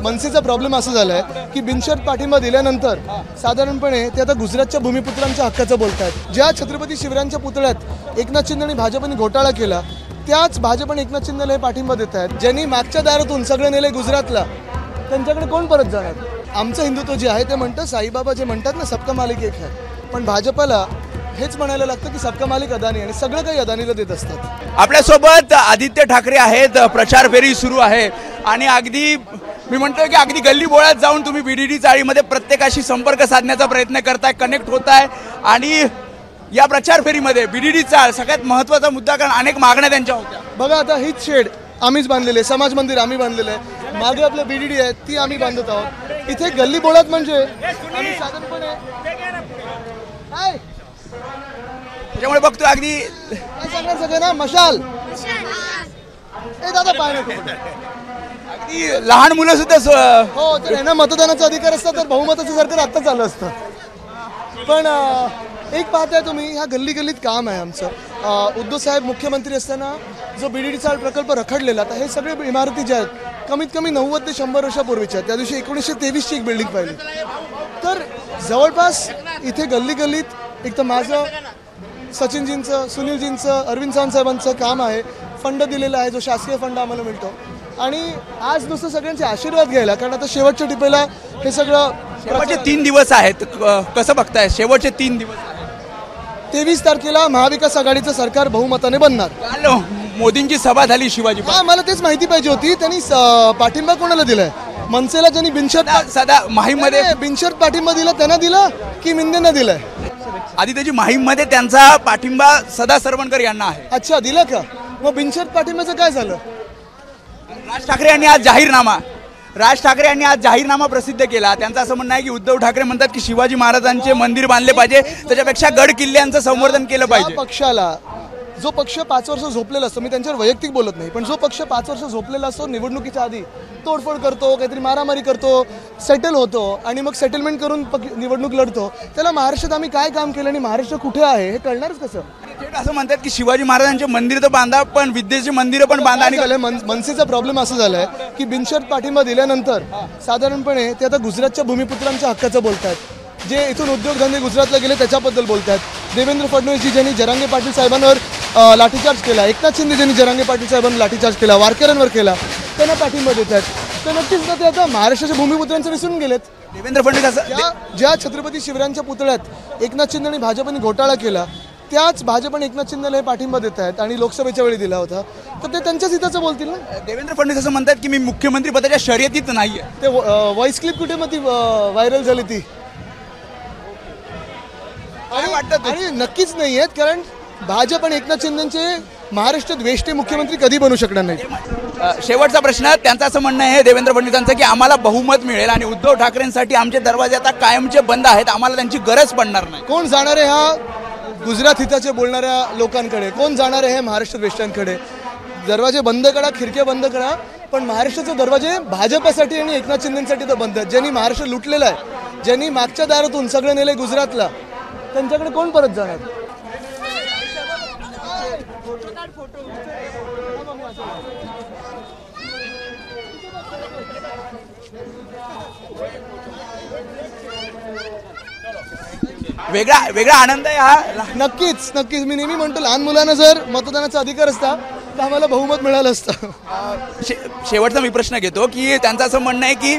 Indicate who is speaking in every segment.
Speaker 1: मनसेचा प्रॉब्लेम असा झाला आहे की बिनशर्त पाठिंबा दिल्यानंतर साधारणपणे ते आता गुजरातच्या भूमिपुत्रांच्या हक्काचं बोलतात। ज्या छत्रपती शिवरायांच्या पुतळ्यात एकनाथ शिंदे आणि भाजपने घोटाळा केला त्याच भाजप आणि एकनाथ शिंदेला हे पाठिंबा देत आहेत। ज्यांनी मागच्या दारातून सगळे नेले गुजरातला त्यांच्याकडे कोण परत जाणार? आमचं हिंदुत्व जे आहे ते म्हणतं, साईबाबा जे म्हणतात ना सबका मालिक एक है, पण भाजपला हेच म्हणायला लागतं की सबका मालिक अदानी आणि सगळं काही अदानीला देत असतात।
Speaker 2: आपल्यासोबत आदित्य ठाकरे आहेत, प्रचार फेरी सुरू आहे आणि अगदी मी म्हणतो की अगदी गल्ली बोळात जाऊन तुम्ही बीडीडी चाळीमध्ये प्रत्येकाशी संपर्क साधण्याचा प्रयत्न करताय, कनेक्ट होताय आणि या प्रचार फेरीमध्ये बीडीडी चाळ सगळ्यात महत्त्वाचा मुद्दा, कारण अनेक मागण्या त्यांच्या होत्या।
Speaker 1: बघा आता हीच शेड आम्हीच बांधलेले आहे, समाज मंदिर आम्ही बांधलेलं आहे, मागे आपलं बीडीडी आहे ती आम्ही बांधत आहोत। इथे गल्ली बोळात म्हणजे आम्ही साधारणपणे
Speaker 2: त्याच्यामुळे बघतो अगदी
Speaker 1: काय सांगणार सगळं ना मशाल ए दादा पाय नको
Speaker 2: अगदी लहान मुलं सुद्धा
Speaker 1: हो तर यांना मतदानाचा अधिकार असता तर बहुमताचं सरकार आत्ताच आलं असतं। पण एक पाहताय तुम्ही ह्या गल्ली गल्लीत काम आहे आमचं। उद्धव साहेब मुख्यमंत्री असताना जो बीडीडी चाळ प्रकल्प रखडलेला तर हे सगळे इमारती ज्या आहेत कमीत कमी 90 ते 100 वर्षापूर्वीच्या आहेत। त्या दिवशी 1923 ची एक बिल्डिंग पाहिली तर जवळपास इथे गल्ली गल्लीत एक तर माझं, सचिनजींचं, सुनीलजींचं, अरविंद सावंत साहेबांचं काम आहे। फंड दिलेला आहे जो शासकीय फंड आम्हाला मिळतो आणि आज नुसतं सगळ्यांचे आशीर्वाद घ्यायला, कारण आता शेवटच्या टिपेला हे सगळं
Speaker 2: शेवटचे 3 दिवस आहेत, कसं बघताय शेवटचे 3 दिवस?
Speaker 1: 23 तारखेला महाविकास आघाडीचं सरकार बहुमताने बनणार।
Speaker 2: काल मोदींची सभा झाली शिवाजी,
Speaker 1: मला तेच माहिती पाहिजे होती त्यांनी पाठिंबा कोणाला दिलाय? मनसेला ज्यांनी बिनशर्त
Speaker 2: सदा माहीममध्ये
Speaker 1: बिनशर्त पाठिंबा दिला त्यांना दिला की मिंदेंना दिलाय?
Speaker 2: आदित्यजी माहीममध्ये त्यांचा पाठिंबा सदा सरवणकर यांना आहे।
Speaker 1: अच्छा दिला का? मग बिनशर्त पाठिंब्याचं काय झालं?
Speaker 2: राज ठाकरे यांनी आज जाहीरनामा प्रसिद्ध केला। त्यांचं असं म्हणणं आहे की उद्धव ठाकरे म्हणतात की शिवाजी महाराजांचे मंदिर बांधले पाहिजे, त्याच्यापेक्षा गड किल्ल्यांचं संवर्धन केलं पाहिजे।
Speaker 1: पक्षाला जो पक्ष 5 वर्ष झोपलेला असतो, मी त्यांच्यावर वैयक्तिक बोलत नाही, पण जो पक्ष 5 वर्ष झोपलेला असतो निवडणुकीच्या आधी तोडफोड करतो, काहीतरी मारामारी करतो, सेटल होतो आणि मग सेटलमेंट करून निवडणूक लढतो, त्याला महाराष्ट्रात आम्ही काय काम केलं आणि महाराष्ट्र कुठे आहे हे कळणारच कसं?
Speaker 2: असं म्हणतात की शिवाजी महाराजांचे मंदिर तर बांधा पण विद्येची मंदिरं पण बांधा। आणि
Speaker 1: मनसेचा प्रॉब्लेम असा झालाय की बिनशर्त पाठिंबा दिल्यानंतर साधारणपणे ते आता गुजरातच्या भूमिपुत्रांच्या हक्काचं बोलतात। जे इथून उद्योगधंदे गुजरातला गेले त्याच्याबद्दल बोलतात। देवेंद्र फडणवीसजी ज्यांनी जरांगे पाटील साहेबांवर लाठीचार्ज केला, एकनाथ शिंदे ज्यांनी जरांगे पाटील साहेबांवर लाठीचार्ज केला, वारकऱ्यांवर केला, त्यांना पाठिंबा देतात। तर नक्कीच ते आता महाराष्ट्राच्या भूमिपुत्रांचं विसरून गेलेत।
Speaker 2: देवेंद्र फडणवीस
Speaker 1: ज्या छत्रपती शिवरायांच्या पुतळ्यात एकनाथ शिंदे आणि भाजपने घोटाळा केला त्याच भाजप आणि एकनाथ शिंदेला हे पाठिंबा देत आहेत आणि लोकसभेच्या वेळी दिला होता, तर ते त्यांच्याच हिताचं बोलतील ना।
Speaker 2: देवेंद्र फडणवीस असं म्हणतात की मी मुख्यमंत्री पदाच्या शर्यतीत नाहीये।
Speaker 1: ते व्हॉइस क्लिप कुठे मग ती व्हायरल झाली ती आणि नक्कीच नाही आहेत, कारण भाजप आणि एकनाथ शिंदेचे महाराष्ट्रात वेष्टे मुख्यमंत्री कधी बनू शकणार नाही।
Speaker 2: शेवटचा प्रश्न त्यांचं असं म्हणणं आहे देवेंद्र फडणवीसांचं की आम्हाला बहुमत मिळेल आणि उद्धव ठाकरेंसाठी आमचे दरवाजे आता कायमचे बंद आहेत, आम्हाला त्यांची गरज पडणार नाही।
Speaker 1: कोण जाणार आहे ह्या गुजरात हिताचे बोलणाऱ्या लोकांकडे? कोण जाणार आहे महाराष्ट्र वेष्टांकडे? दरवाजे बंद करा, खिडक्या बंद करा, पण महाराष्ट्राचे दरवाजे भाजपसाठी आणि एकनाथ शिंदेसाठी तर बंद आहेत। ज्यांनी महाराष्ट्र लुटलेला आहे, ज्यांनी मागच्या दारातून सगळे नेले गुजरातला, त्यांच्याकडे कोण परत जाणार?
Speaker 2: वेगळा आनंद आहे हा।
Speaker 1: नक्कीच मी नेहमी म्हणतो लहान मुलांना जर मतदानाचा अधिकार असता तर आम्हाला बहुमत मिळालं असतं।
Speaker 2: शेवटचा मी प्रश्न घेतो की त्यांचं असं म्हणणं आहे की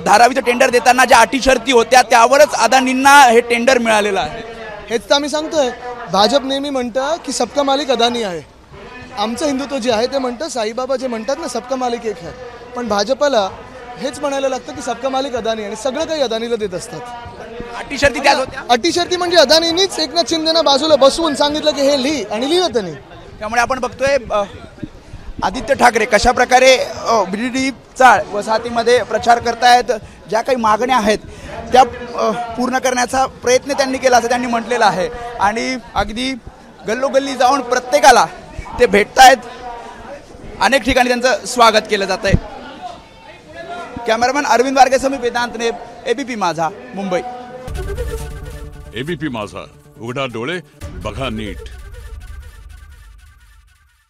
Speaker 2: धारावीचं टेंडर देताना ज्या अटी शर्ती होत्या त्यावरच अदानींना हे टेंडर मिळालेलं आहे।
Speaker 1: हेच तर आम्ही सांगतोय। भाजप नेहमी म्हणतं की सबका मालिक अदानी आहे। आमचं हिंदुत्व जे आहे ते म्हणतं, साईबाबा जे म्हणतात ना सबका मालिक एक है, पण भाजपला हेच म्हणायला लागतं की सबका मालिक अदानी आणि सगळं काही अदानीला देत असतात।
Speaker 2: अटी शर्ती त्याच होत्या।
Speaker 1: अटी शर्ती म्हणजे अदानींनीच एकनाथ शिंदेना बाजूला बसवून सांगितलं की हे लिही आणि लिहिलं त्यांनी।
Speaker 2: त्यामुळे आपण बघतोय आदित्य ठाकरे कशा प्रकारे बीडीडी चाळ वसाहतीमध्ये प्रचार करतायत, ज्या काही मागण्या आहेत त्या पूर्ण करण्याचा प्रयत्न त्यांनी केला असं त्यांनी म्हटलेलं आहे आणि अगदी गल्लोगल्ली जाऊन प्रत्येकाला ते भेटतायत, अनेक ठिकाणी त्यांचं स्वागत केलं जात आहे। कॅमेरामॅन अरविंद वारगेसह मी वेदांत नेब, एबीपी माझा, मुंबई।
Speaker 3: एबीपी माझा, उघडा डोळे बघा नीट।